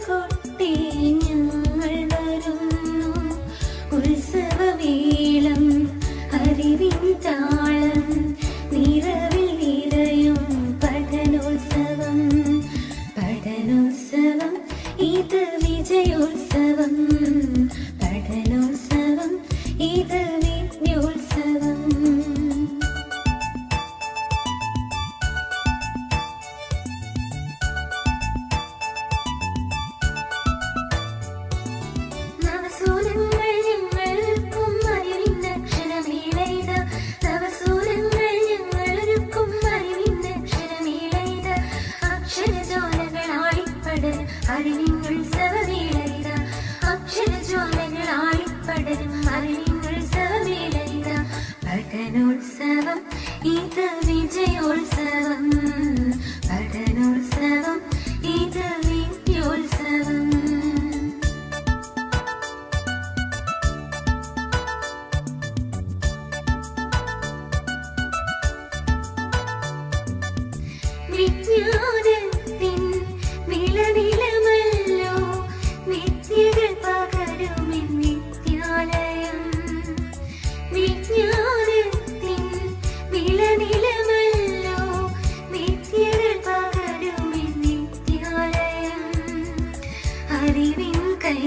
കൊട്ടി ഞങ്ങൾ വരുന്നു. ഉത്സവവേളം അറിവിൻ താളം നിറവിൽ നിറയും പഠനോത്സവം. പഠനോത്സവം ഇത് വിജയോത്സവം. പഠനോത്സവം ഇത് വിദ്യോത്സവം. നവസൂരങ്ങൾ ഞങ്ങൾക്കും അറിവിന്നക്ഷരമേളയിത. നവസൂരങ്ങൾ ഞങ്ങളൊരുക്കും അറിവിന്നക്ഷരമേളയിത. അക്ഷരജ്വാലകളാളിപ്പടരും അറിവിന്നുത്സവമേളയിത. അക്ഷരജ്വാലകളാളിപ്പടരും അറിവിന്നുത്സവമേളയിത. പഠനോത്സവം ഇത് വിജയോത്സവം. പഠനോത്സവം ഇത് വിദ്യോത്സവം. വിജ്ഞാനത്തിൻ വിളനിലമല്ലോ വിദ്യകൾ പകരുമെൻ വിദ്യാലയം. വിജ്ഞാനത്തിൻ വിളനിലമല്ലോ വിദ്യകൾ പകരുമെൻ വിദ്യാലയം. അറിവിൻ കൈ